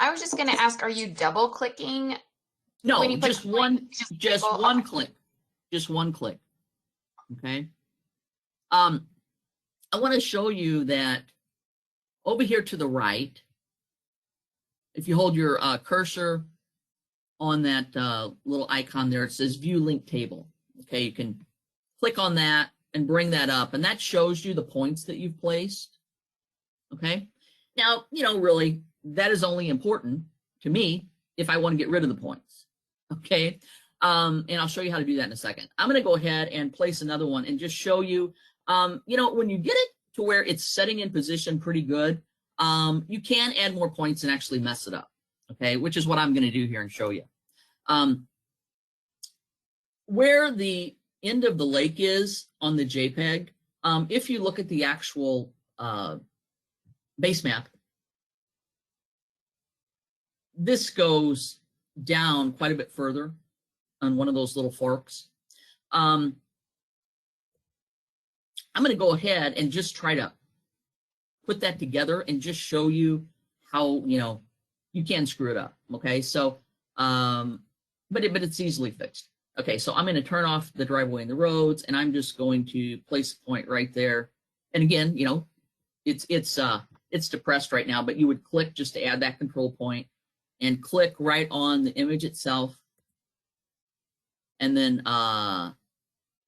I was just going to ask, are you double clicking? No, when you put just one click. Just one click. Okay. I want to show you that over here to the right, if you hold your cursor on that little icon there, it says View Link Table. Okay, you can click on that and bring that up, and that shows you the points that you've placed. Okay. Now, really, that is only important to me if I want to get rid of the points. Okay. And I'll show you how to do that in a second. I'm going to go ahead and place another one and just show you, when you get it to where it's setting in position pretty good, you can add more points and actually mess it up. Okay, which is what I'm going to do here and show you. Where the end of the lake is on the JPEG, if you look at the actual base map, this goes down quite a bit further on one of those little forks. I'm going to go ahead and just try to put that together and just show you how, you can screw it up. Okay, so, but it's easily fixed. Okay, so I'm going to turn off the driveway and the roads, and I'm just going to place a point right there. And again, it's depressed right now, but you would click just to add that control point and click right on the image itself, and then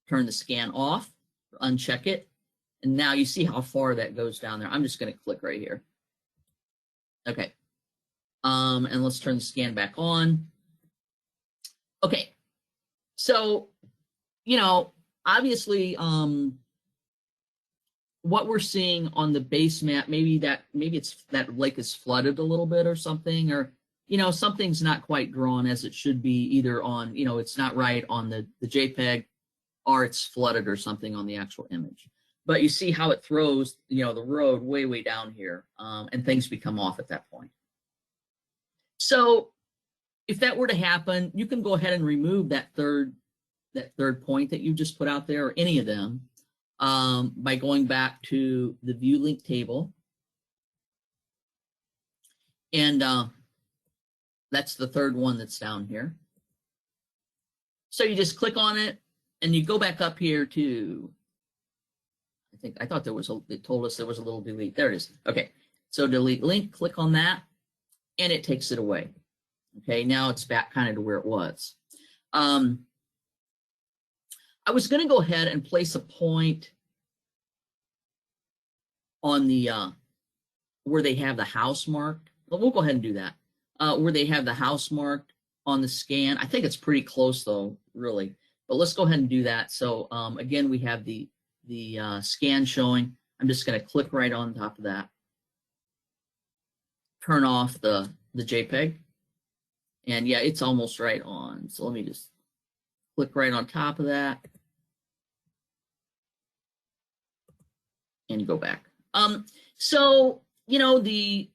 turn the scan off, uncheck it, and now you see how far that goes down there. I'm just going to click right here. Okay, and let's turn the scan back on. Okay, so obviously what we're seeing on the base map, maybe it's that lake is flooded a little bit or something, or something's not quite drawn as it should be, either on it's not right on the JPEG, or it's flooded or something on the actual image. But you see how it throws the road way down here, and things become off at that point. So if that were to happen, you can go ahead and remove that third point that you just put out there, or any of them, by going back to the View Link Table, and that's the third one that's down here. So you just click on it, and you go back up here to, I thought it told us there was a little delete. There it is. Okay, so delete link, click on that, and it takes it away. Okay, now it's back kind of to where it was. I was going to go ahead and place a point on the where they have the house marked. Well, we'll go ahead and do that. Where they have the house marked on the scan. I think it's pretty close though, really. But let's go ahead and do that. So again, we have the scan showing. I'm just going to click right on top of that. Turn off the JPEG. And yeah, it's almost right on. So let me just click right on top of that and go back. So, the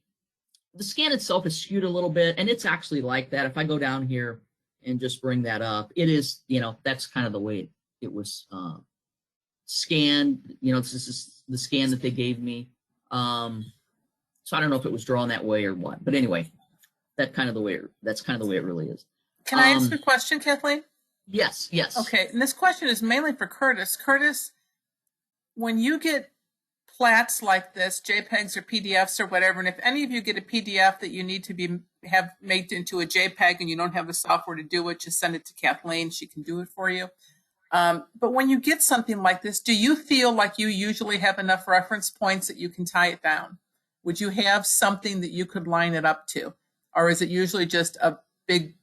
scan itself is skewed a little bit, and it's actually like that. If I go down here and just bring that up, it is, that's kind of the way it was scanned. This is the scan that they gave me. So I don't know if it was drawn that way or what, but anyway, that's kind of the way it really is. Can I ask a question, Kathleen? Yes. Okay, and this question is mainly for Curtis. Curtis, when you get plats like this, JPEGs or PDFs or whatever, and if any of you get a PDF that you need to have made into a JPEG and you don't have the software to do it, just send it to Kathleen. She can do it for you. But when you get something like this, do you feel like you usually have enough reference points that you can tie it down? Would you have something that you could line it up to? Or is it usually just a big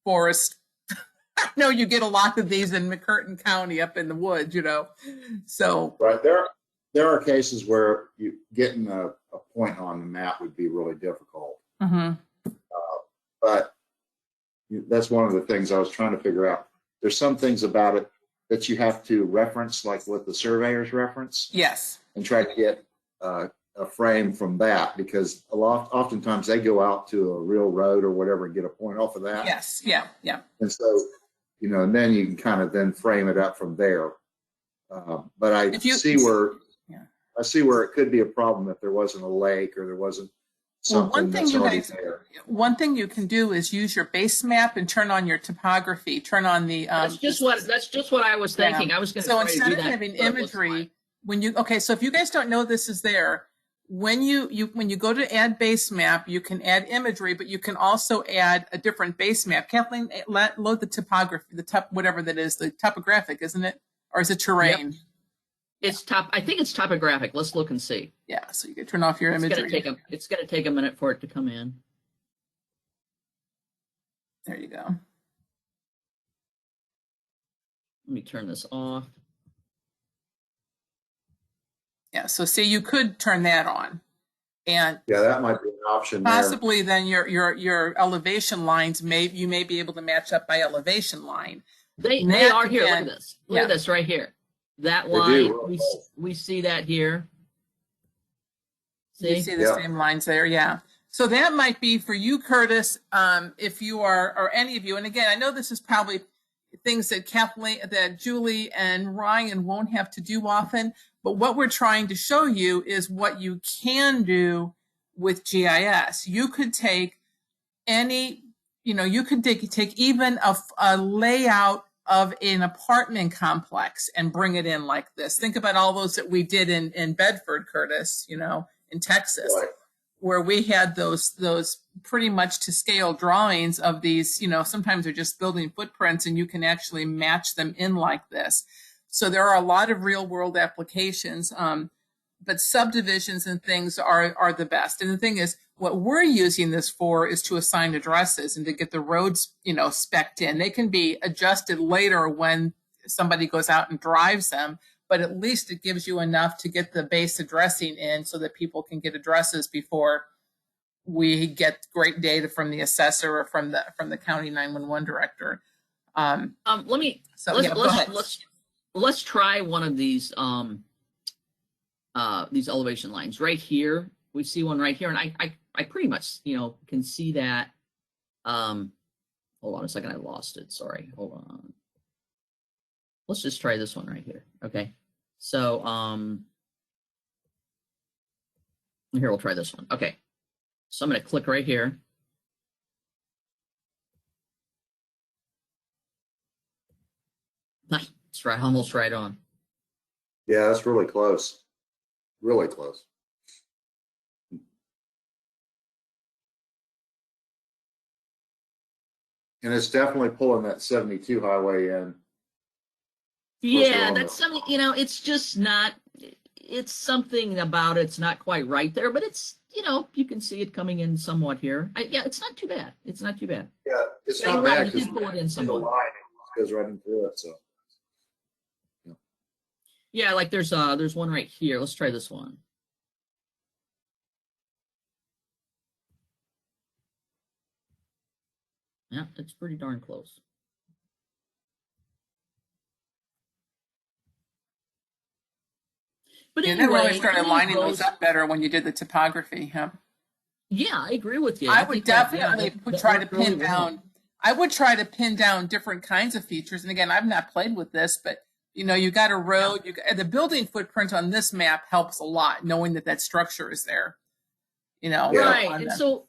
forest? I know you get a lot of these in McCurtain County up in the woods, So right there are cases where getting a point on the map would be really difficult. Mm-hmm. But that's one of the things I was trying to figure out. There's some things about it that you have to reference, like what the surveyors reference. Yes. And try to get a frame from that, because oftentimes they go out to a real road or whatever and get a point off of that. Yes. Yeah. And so, and then you can kind of then frame it up from there. But I see where it could be a problem if there wasn't a lake or there wasn't something that's already there. One thing you can do is use your base map and turn on your topography. Turn on the. That's just what I was thinking. I was going to So try to instead do of that, having but it was imagery, so if you guys don't know this is there, when you go to add base map, you can add imagery, but you can also add a different base map. Kathleen, load the topography, whatever that is, the topographic, isn't it? Or is it terrain? Yep. It's I think it's topographic. Let's look and see. Yeah, so you can turn off your imagery. It's gonna take a minute for it to come in. There you go. Let me turn this off. Yeah, so see, you could turn that on, and Yeah, that might be an option there. possibly then your elevation lines you may be able to match up by elevation line. They are here. Look at this. Look at this right here. That line, we see that here. See? You see the same lines there, yeah. So that might be for you, Curtis, if you are, or any of you. And again, I know this is probably things that Kathleen, that Julie and Ryan won't have to do often, but what we're trying to show you is what you can do with GIS. You could take you could take even a layout of an apartment complex and bring it in like this. Think about all those that we did in Bedford, Curtis, in Texas, Right. where we had those pretty much to scale drawings of these, sometimes they're just building footprints and you can actually match them in like this. So there are a lot of real world applications, but subdivisions and things are the best. And the thing is, what we're using this for is to assign addresses and to get the roads, spec'd in. They can be adjusted later when somebody goes out and drives them, but at least it gives you enough to get the base addressing in so that people can get addresses before we get great data from the assessor or from the county 911 director. Let's try one of these elevation lines right here. We see one right here, and I pretty much can see that. Hold on a second, I lost it. Sorry, hold on. Let's just try this one right here. Okay, so here we'll try this one. Okay, so I'm going to click right here. It's right, almost right on. Yeah, that's really close. Really close. And it's definitely pulling that 72 highway in. Yeah, that's something, it's just not, it's something about it's not quite right there, but it's, you can see it coming in somewhat here. Yeah, it's not too bad. It's not too bad. Yeah, it's so not bad. You can pull it in somewhat. The line goes right into it, so. Yeah, like there's one right here. Let's try this one. Yeah, it's pretty darn close. But anyway, that really started lining those up better when you did the topography, huh? Yeah, I agree with you. I would definitely try to pin down. I would try to pin down different kinds of features. And again, I've not played with this, but you got a road. The building footprint on this map helps a lot, knowing that structure is there. Right. And so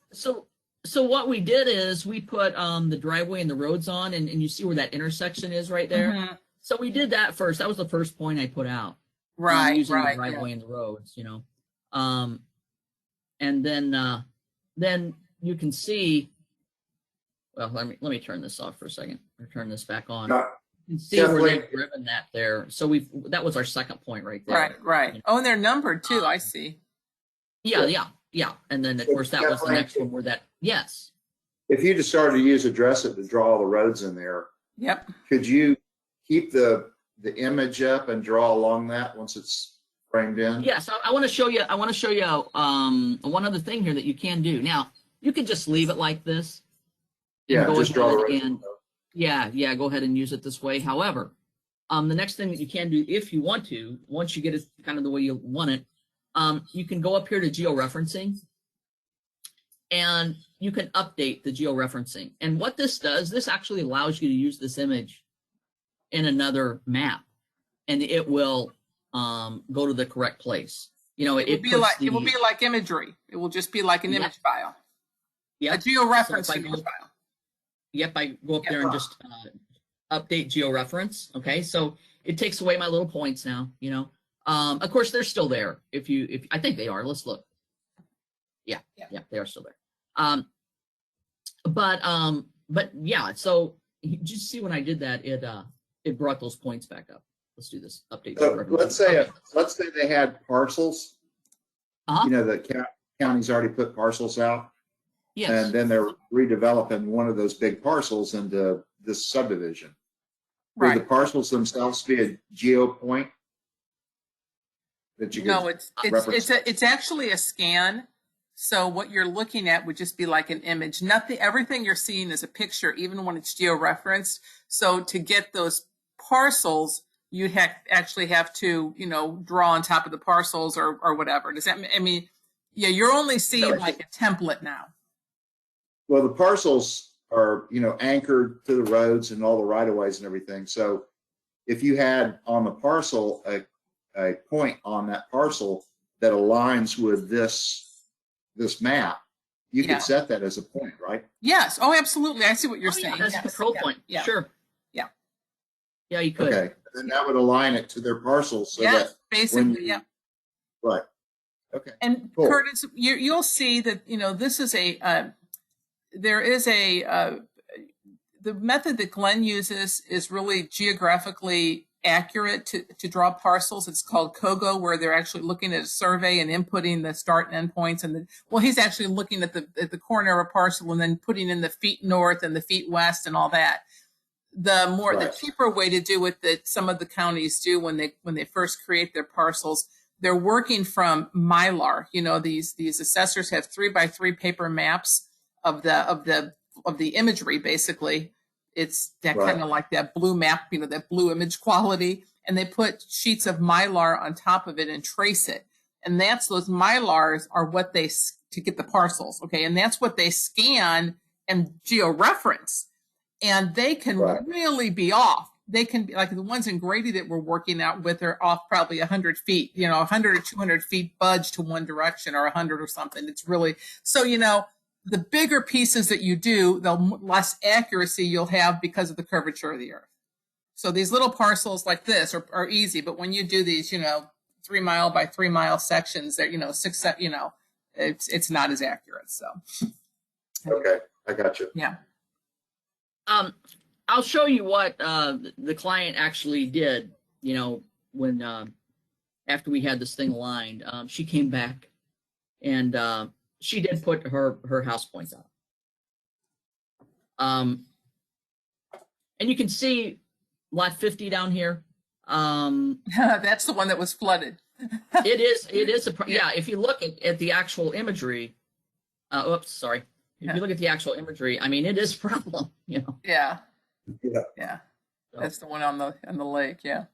what we did is we put the driveway and the roads on, and you see where that intersection is right there. Mm-hmm. So we did that first. That was the first point I put out. Right. Using the driveway and the roads, and then you can see. Well, let me turn this off for a second. Or turn this back on. You can see where they've driven that there. So that was our second point right there. Right. Oh, and they're numbered too. I see. Yeah. And then of course that was the next one where that. Yes. If you just started to use Address-It to draw all the roads in there. Yep. Could you keep the image up and draw along that once it's framed in? Yes, I want to show you. One other thing here that you can do. Now you can just leave it like this. Yeah, just draw the roads. Yeah, go ahead and use it this way. However, the next thing that you can do, if you want to, once you get it kind of the way you want it, you can go up here to georeferencing, and you can update the georeferencing. And what this does, this actually allows you to use this image in another map, and it will go to the correct place. You know, It will be like imagery. It will just be like an image file. Yeah. A georeferenced image file. Yep, I go up there and just update georeference. Okay, so it takes away my little points now. You know, of course they're still there. If I think they are. Let's look. Yeah, they are still there. But yeah. So just see when I did that, it brought those points back up. Let's do this update. So let's say they had parcels. You know, the county's already put parcels out. Yes. And then they're redeveloping one of those big parcels into this subdivision. Right. Would the parcels themselves be a geo point that you No, it's actually a scan. So what you're looking at would just be like an image. Everything you're seeing is a picture, even when it's georeferenced. So to get those parcels, you'd actually have to, you know, draw on top of the parcels or whatever. Does that? I mean, yeah, you're only seeing like a template now. Well, the parcels are, you know, anchored to the roads and all the right of ways and everything. So if you had on the parcel a point on that parcel that aligns with this map, you could set that as a point, right? Yes. Oh, absolutely. I see what you're saying. That's a control point. Yeah. Sure. Yeah. Yeah, you could. Okay. And that would align it to their parcels. So that basically, Right. Okay. And cool. Curtis, you'll see that, you know, this is there is the method that Glenn uses is really geographically accurate to draw parcels. It's called COGO, where they're actually looking at a survey and inputting the start and end points. And he's actually looking at the corner of a parcel and then putting in the feet north and the feet west and all that. The cheaper way to do it that some of the counties do when they first create their parcels, they're working from Mylar. You know, these assessors have 3x3 paper maps of the imagery. Basically, it's that kind of like that blue map, you know, that blue image quality, and they put sheets of Mylar on top of it and trace it. And those Mylars are what to get the parcels. Okay. And that's what they scan and georeference. And they can really be off. They can be like the ones in Grady that we're working out with are off probably 100 feet, you know, 100 or 200 feet budge to one direction or 100 or something. It's really, so, you know, the bigger pieces that you do, the less accuracy you'll have because of the curvature of the earth. So these little parcels like this are easy, but when you do these, you know, 3 mile by 3 mile sections that, you know, it's not as accurate. So. Okay. I got you. Yeah. I'll show you what the client actually did, you know, when after we had this thing aligned. She came back and she did put her house points out. And you can see lot 50 down here. That's the one that was flooded. It is yeah, if you look at the actual imagery, oops, sorry. If you look at the actual imagery, I mean, it is a problem, you know. Yeah. So, that's the one on the lake. Yeah.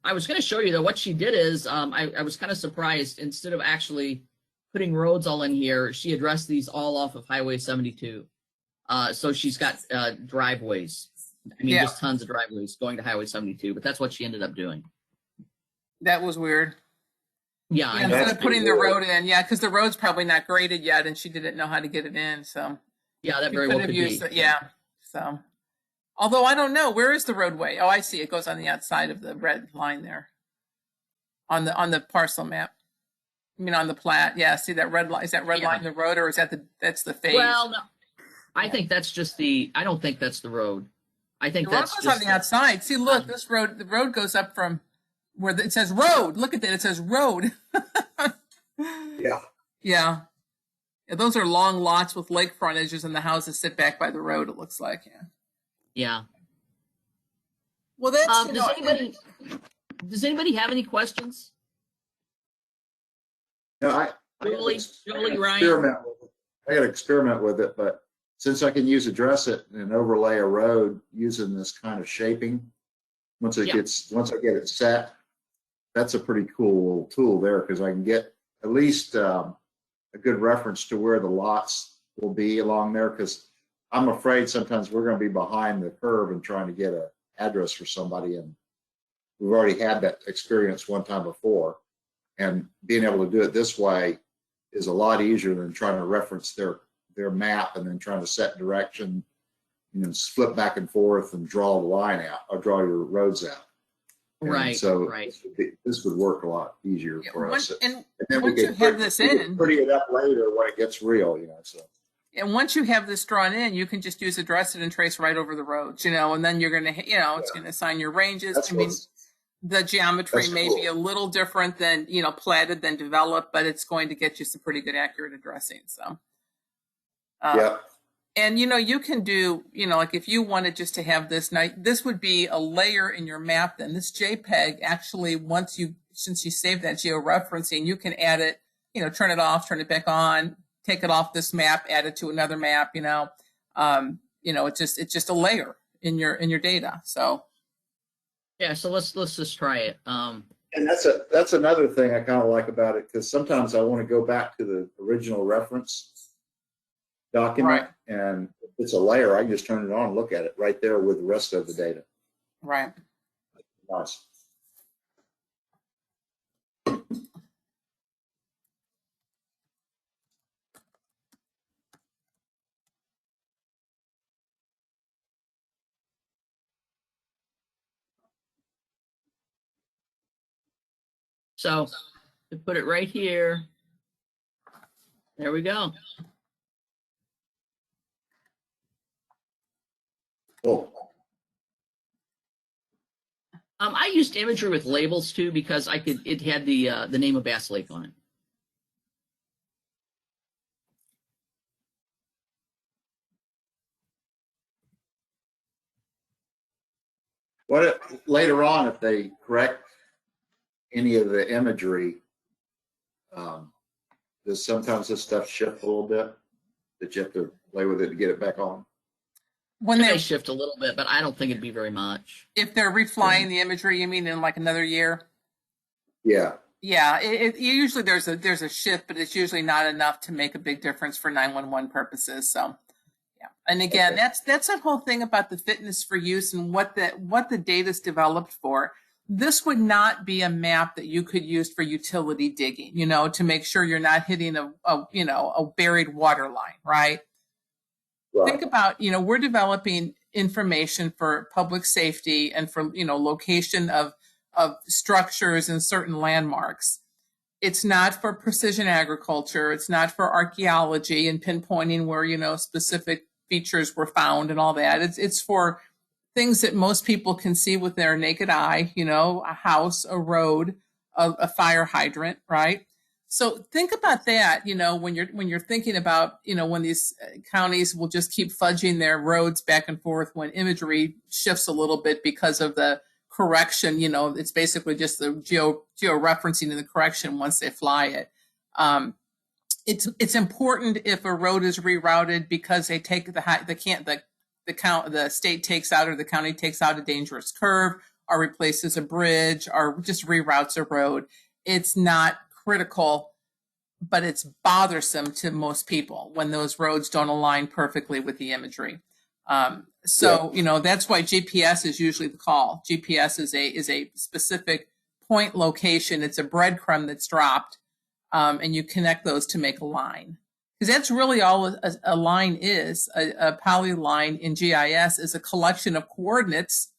I was going to show you though what she did is I was kind of surprised. Instead of actually putting roads all in here, she addressed these all off of Highway 72. So she's got driveways. I mean, just tons of driveways going to Highway 72. But that's what she ended up doing. That was weird. Yeah, instead of putting the road in, because the road's probably not graded yet, and she didn't know how to get it in. So yeah, that very well could be. So, although I don't know, where is the roadway? Oh, I see. It goes on the outside of the red line there. On the parcel map. I mean, on the plat. Yeah. See that red line? Is that red line the road, or is that's the phase? Well, no. I think that's just I don't think that's the road. I think the road that's goes just on the outside. See, look, this road. The road goes up from where it says road. Look at that. It says road. Yeah. Those are long lots with lake frontages, and the houses sit back by the road. It looks like. Yeah. Well, that's. Does anybody have any questions? No, I Ryan. I got to experiment with it, but since I can use address it and overlay a road using this kind of shaping, once I get it set, that's a pretty cool little tool there, because I can get at least a good reference to where the lots will be along there, because I'm afraid sometimes we're going to be behind the curve and trying to get an address for somebody, and we've already had that experience one time before. And being able to do it this way is a lot easier than trying to reference their map and then trying to set direction, flip back and forth and draw the line out or draw your roads out. And Right. so Right. this would work a lot easier for us. And then once you have this in, pretty it up later when it gets real, So. and once you have this drawn in, you can just use address it and trace right over the roads, and then you're going to, it's going to assign your ranges. That's I mean, the geometry that's may cool. be a little different than, platted than developed, but it's going to get you some pretty good accurate addressing. So, Yeah. and, you can do, like if you wanted just to have this, now this would be a layer in your map. Then this JPEG actually, since you save that georeferencing, you can add it, turn it off, turn it back on, take it off this map, add it to another map, it's just a layer in your data. So. Yeah. So let's just try it. And that's another thing I kind of like about it, because sometimes I want to go back to the original reference document, right. And if it's a layer, I can just turn it on and look at it right there with the rest of the data. Right. Nice. So to put it right here, there we go. Cool. I used imagery with labels too because it had the name of Bass Lake on it. Later on, if they correct any of the imagery, does sometimes this stuff shift a little bit that you have to play with it to get it back on? When they shift a little bit, but I don't think it'd be very much. If they're reflying the imagery, you mean in like another year? Yeah. Yeah. Usually there's a shift, but it's usually not enough to make a big difference for 911 purposes. So, yeah. And again, Okay. that's that whole thing about the fitness for use and what the data is developed for. This would not be a map that you could use for utility digging, to make sure you're not hitting a buried water line, right? Right. Think about, we're developing information for public safety and for, location of structures and certain landmarks. It's not for precision agriculture. It's not for archaeology and pinpointing where, specific features were found and all that. It's for things that most people can see with their naked eye, a house, a road, a fire hydrant, right? So think about that, when you're thinking about, when these counties will just keep fudging their roads back and forth when imagery shifts a little bit because of the correction, it's basically just the georeferencing and the correction once they fly it. It's important if a road is rerouted because they take the state takes out or the county takes out a dangerous curve or replaces a bridge or just reroutes a road. It's not critical, but it's bothersome to most people when those roads don't align perfectly with the imagery. That's why GPS is usually the call. GPS is a specific point location. It's a breadcrumb that's dropped, and you connect those to make a line. Because that's really all a line is. A polyline in GIS is a collection of coordinates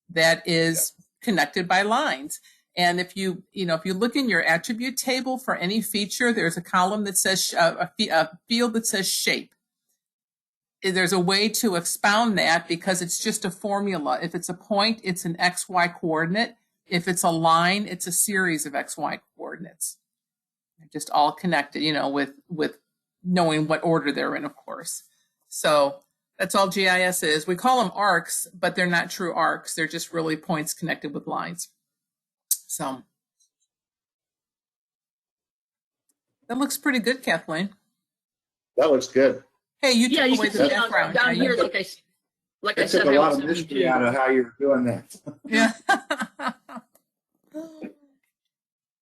that is connected by lines. And if you look in your attribute table for any feature, there's a column that says a field that says shape. There's a way to expound that because it's just a formula. If it's a point, it's an XY coordinate. If it's a line, it's a series of XY coordinates. They're just all connected, with knowing what order they're in, of course. So that's all GIS is. We call them arcs, but they're not true arcs. They're just really points connected with lines. So that looks pretty good, Kathleen. That looks good. Hey, you took you away can the see background. down here, like I said, took a lot I of was mystery out of how you're doing that. Yeah.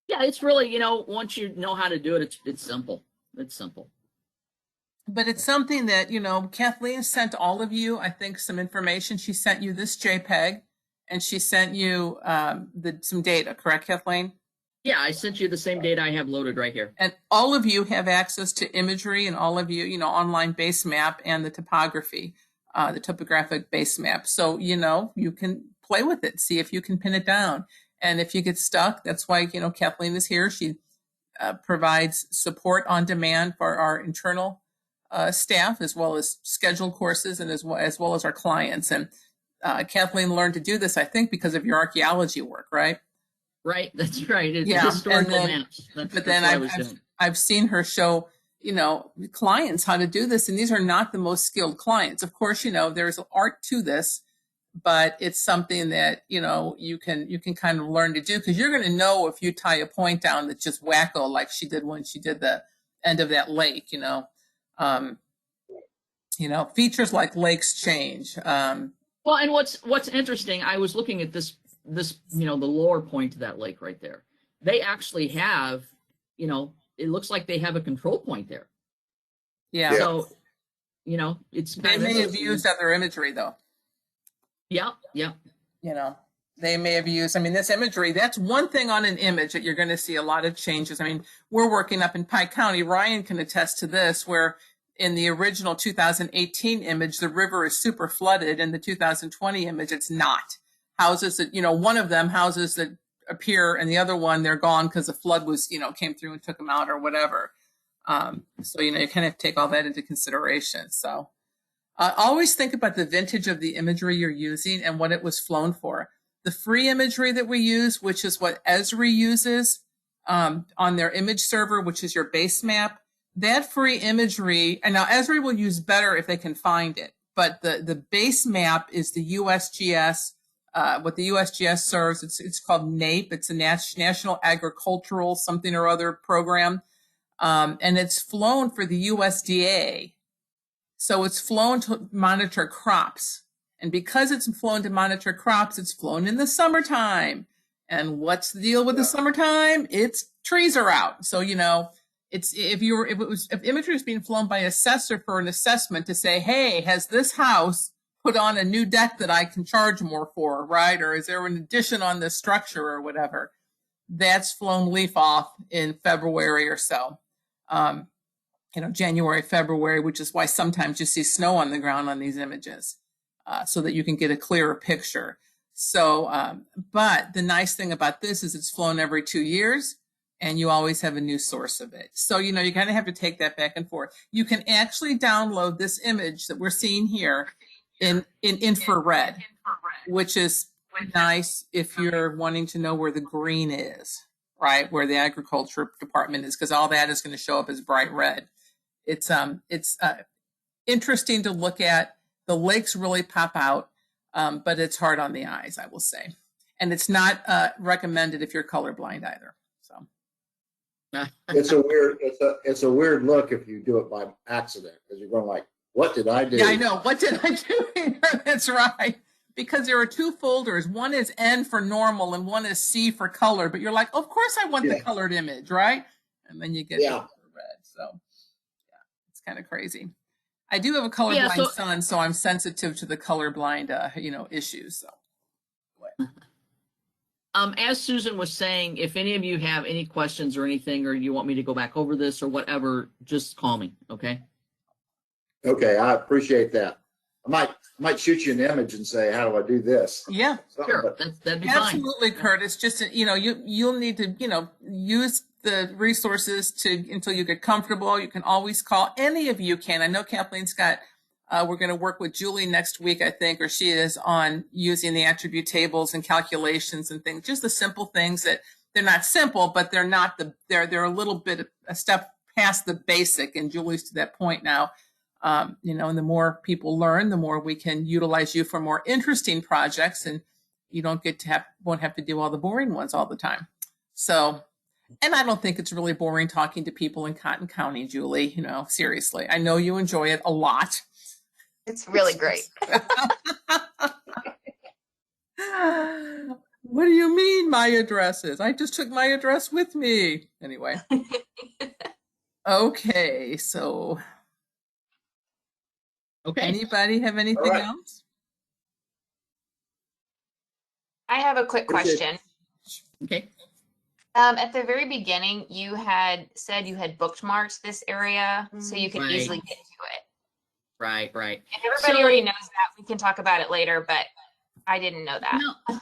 Yeah, it's really, once you know how to do it, it's simple. It's simple. But it's something that, Kathleen sent all of you, I think, some information. She sent you this JPEG, and she sent you some data, correct, Kathleen? Yeah, I sent you the same data I have loaded right here. And all of you have access to imagery, and all of you, online base map and the topography, the topographic base map. So, you can play with it, see if you can pin it down. And if you get stuck, that's why, Kathleen is here. She provides support on demand for our internal staff, as well as scheduled courses, and as well as our clients. And Kathleen learned to do this, I think, because of your archaeology work, right? Right, that's right. It's Yeah, historical and then- maps. That's But what then I was doing. I've seen her show, clients how to do this, and these are not the most skilled clients. Of course, there's art to this, but it's something that you can kind of learn to do, because you're going to know if you tie a point down that's just wacko, like she did when she did the end of that lake. Features like lakes change. Well, and what's interesting, I was looking at this, the lower point of that lake right there. They actually have, it looks like they have a control point there. Yeah. So, it's They may have used other imagery though. Yeah. They may have used, this imagery, that's one thing on an image that you're going to see a lot of changes. We're working up in Pike County. Ryan can attest to this, where in the original 2018 image, the river is super flooded. In the 2020 image, it's not. Houses that, one of them, houses that appear, and the other one, they're gone because the flood was, came through and took them out or whatever. So, you kind of take all that into consideration. So always think about the vintage of the imagery you're using and what it was flown for. The free imagery that we use, which is what Esri uses on their image server, which is your base map, that free imagery, and now Esri will use better if they can find it, but the base map is the USGS, what the USGS serves. It's called NAPE. It's a National Agricultural something or other program. And it's flown for the USDA. So it's flown to monitor crops. And because it's flown to monitor crops, it's flown in the summertime. And what's the deal with the summertime? Trees are out. So, if imagery is being flown by assessor for an assessment to say, hey, has this house put on a new deck that I can charge more for, right? Or is there an addition on this structure or whatever? That's flown leaf off in February or so. January, February, which is why sometimes you see snow on the ground on these images, so that you can get a clearer picture. So, but the nice thing about this is it's flown every 2 years, and you always have a new source of it. So, you kind of have to take that back and forth. You can actually download this image that we're seeing here in infrared, which is nice if you're wanting to know where the green is, right? Where the agriculture department is, because all that is going to show up as bright red. It's interesting to look at. The lakes really pop out, but it's hard on the eyes, I will say. And it's not recommended if you're colorblind either. So It's a weird look if you do it by accident, because you're going like, what did I do? Yeah, I know. What did I do here? That's right. Because there are two folders. One is N for normal and one is C for color. But you're like, of course I want the colored image, right? And then you get the red. So yeah, it's kind of crazy. I do have a colorblind son, so I'm sensitive to the colorblind, issues. So. As Susan was saying, if any of you have any questions or anything, or you want me to go back over this or whatever, just call me. Okay. Okay, I appreciate that. I might shoot you an image and say, how do I do this? Yeah, sure. That'd be fine. Absolutely, Curtis. Just, you'll need to, use the resources until you get comfortable. You can always call. Any of you can. I know Kathleen's got, we're going to work with Julie next week, I think, or she is, on using the attribute tables and calculations and things. Just the simple things that they're not simple, but they're not they're a little bit a step past the basic. And Julie's to that point now. And the more people learn, the more we can utilize you for more interesting projects, and you won't have to do all the boring ones all the time. So, and I don't think it's really boring talking to people in Cotton County, Julie, seriously. I know you enjoy it a lot. It's really great. What do you mean my addresses? I just took my address with me. Anyway. Okay, so. Okay. Anybody have anything else? I have a quick Okay. question. Okay. At the very beginning, you had said you had bookmarked this area so you could Right. easily get to it. Right. If everybody already knows that, we can talk about it later, but I didn't know that. No.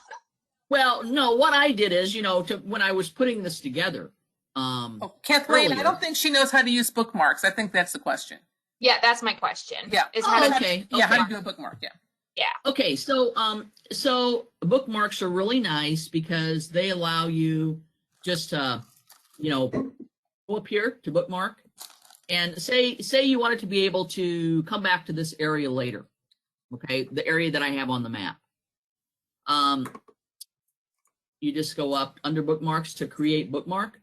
Well, no, what I did is, when I was putting this together, Oh, Kathleen, I earlier. don't think she knows how to use bookmarks. I think that's the question. Yeah, that's my question. Yeah. Is how to okay. Yeah, how okay. to do a bookmark, yeah. Yeah. Okay, so bookmarks are really nice because they allow you just to, go up here to bookmark and say you wanted to be able to come back to this area later. Okay, the area that I have on the map. You just go up under bookmarks to create bookmark,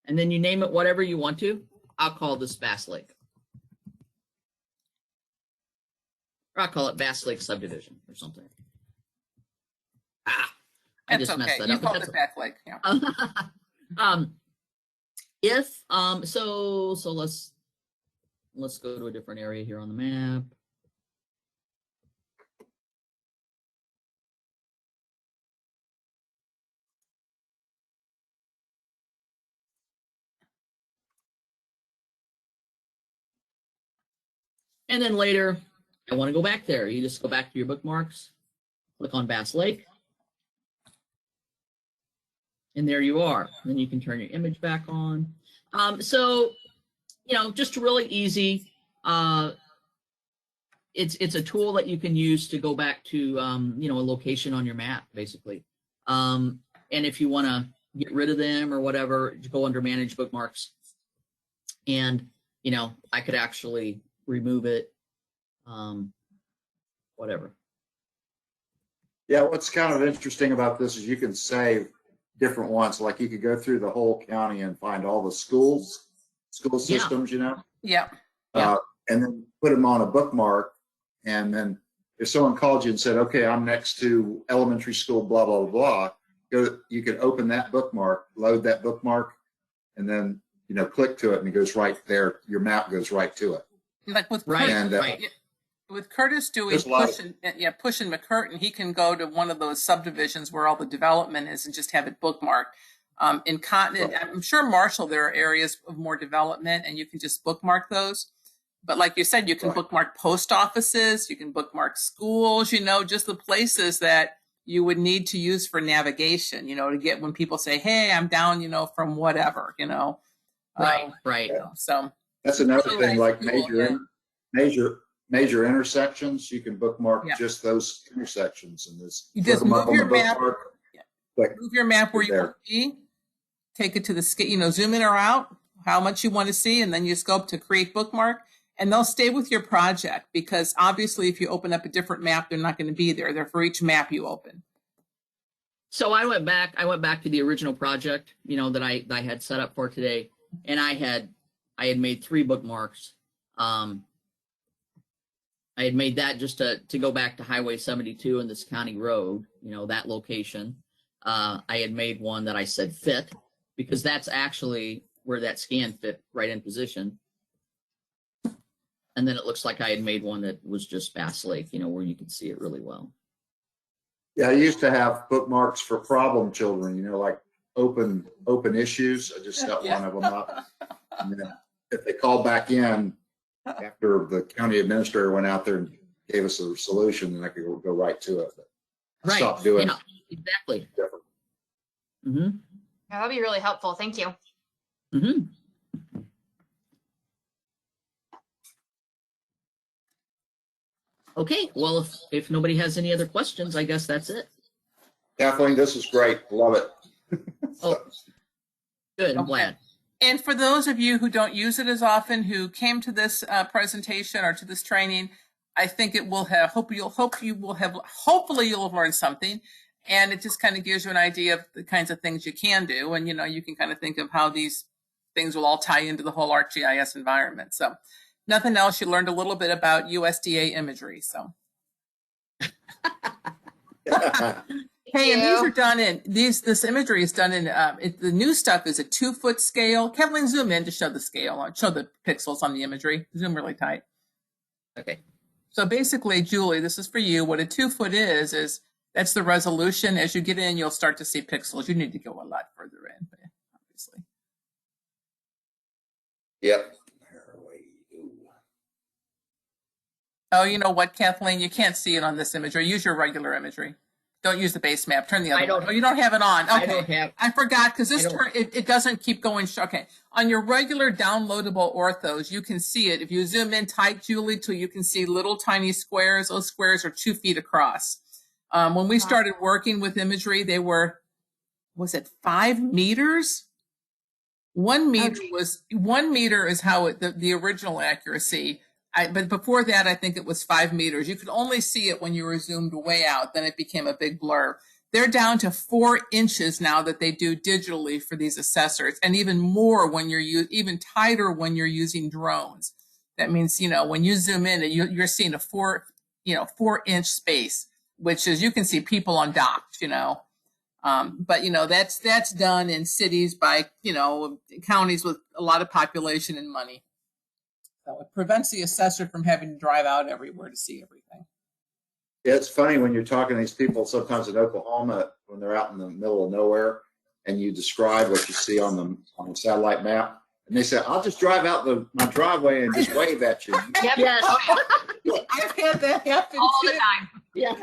and then you name it whatever you want to. I'll call this Bass Lake. Or I'll call it Bass Lake Subdivision or something. I That's just messed okay. that You up. called it back like, yeah. So let's go to a different area here on the map. And then later, I want to go back there. You just go back to your bookmarks, click on Bass Lake, and there you are. Then you can turn your image back on. So, just really easy. It's a tool that you can use to go back to, a location on your map, basically. And if you want to get rid of them or whatever, you go under Manage Bookmarks. And, I could actually remove it, whatever. Yeah, what's kind of interesting about this is you can save different ones. Like you could go through the whole county and find all the school systems, Yeah. and then put them on a bookmark. And then if someone called you and said, okay, I'm next to elementary school, blah, blah, blah, you could open that bookmark, load that bookmark, and then, click to it and it goes right there. Your map goes right to it. Like with Right, Curtis, right. with Curtis doing There's a lot of- pushing McCurtain, he can go to one of those subdivisions where all the development is and just have it bookmarked. In Continent, I'm sure Marshall, there are areas of more development and you can just bookmark those. But like you said, you can Right. bookmark post offices, you can bookmark schools, just the places that you would need to use for navigation, to get when people say, hey, I'm down, from whatever, Right. So That's another Really thing, nice like tool, major intersections, you can bookmark Yeah. just those intersections and this. You just look 'em up move on your the map. bookmark, Yeah. click. move your map where you There. want to be, take it to the scale, zoom in or out, how much you want to see, and then you just go up to create bookmark, and they'll stay with your project because obviously if you open up a different map, they're not going to be there. They're for each map you open. So I went back to the original project, that I had set up for today, and I had made 3 bookmarks. I had made that just to go back to Highway 72 and this county road, that location. I had made one that I said fit because that's actually where that scan fit right in position. And then it looks like I had made one that was just Bass Lake, where you could see it really well. Yeah, I used to have bookmarks for problem children, like open issues. I just set one of them up. And then if they called back in after the county administrator went out there and gave us a solution, then I could go right to it. But I Right. stopped doing Yeah, exactly. different. Mm-hmm. Yeah, that'd be really helpful. Thank you. Mm-hmm. Okay, well, if nobody has any other questions, I guess that's it. Kathleen, this is great. Love it. Oh, good. I'm Okay. glad. And for those of you who don't use it as often, who came to this presentation or to this training, I think it will have, hopefully you'll have learned something. And it just kind of gives you an idea of the kinds of things you can do. And, you can kind of think of how these things will all tie into the whole ArcGIS environment. So nothing else. You learned a little bit about USDA imagery. So. Hey, and these are done this imagery is done in, the new stuff is a 2-foot scale. Kathleen, zoom in to show the scale, show the pixels on the imagery. Zoom really tight. Okay. So basically, Julie, this is for you. What a 2-foot is That's the resolution. As you get in, you'll start to see pixels. You need to go a lot further in, but obviously. Yep. Oh, you know what, Kathleen? You can't see it on this imagery. Use your regular imagery. Don't use the base map. Turn the other one. Oh, you don't have it on. Okay. I don't have. I forgot because this it doesn't keep going. Okay. On your regular downloadable orthos, you can see it. If you zoom in tight, Julie, till you can see little tiny squares. Those squares are 2 feet across. When we started working with imagery, they were, was it 5 meters? 1 meter was 1 meter is how it, the original accuracy. But before that, I think it was 5 meters. You could only see it when you were zoomed way out. Then it became a big blur. They're down to 4 inches now that they do digitally for these assessors, and even more when you're even tighter when you're using drones. That means, you know, when you zoom in, you're seeing a 4-inch space, which is, you can see people on docks, you know. But you know, that's done in cities by, you know, counties with a lot of population and money. So it prevents the assessor from having to drive out everywhere to see everything. Yeah, it's funny when you're talking to these people sometimes in Oklahoma when they're out in the middle of nowhere and you describe what you see on the satellite map, and they say, "I'll just drive out my driveway and just wave at you." Yep. Yes. I've had that happen All too. the time. Yeah.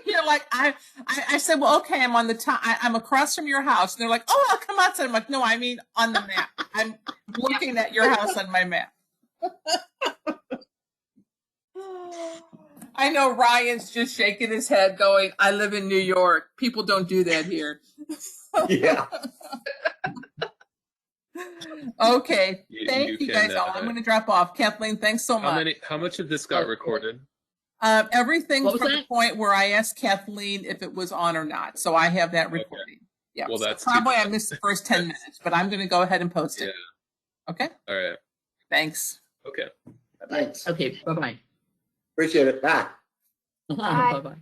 You're like, I said, well, okay, I'm on the top, I'm across from your house. And they're like, oh, I'll come outside. I'm like, no, I mean on the map. I'm looking at your house on my map. I know Ryan's just shaking his head going, I live in New York. People don't do that here. Yeah. Okay. Thank you can, guys all. I'm going to drop off. Kathleen, thanks so much. How much of this got recorded? Everything What was from the that? point where I asked Kathleen if it was on or not. So I have that recording. Yeah. Well, so that's probably I missed the first 10 minutes, but I'm going to go ahead and post it. Yeah. Okay. All right. Thanks. Okay. Thanks. Okay. Bye-bye. Appreciate it. Bye. Bye. Bye-bye.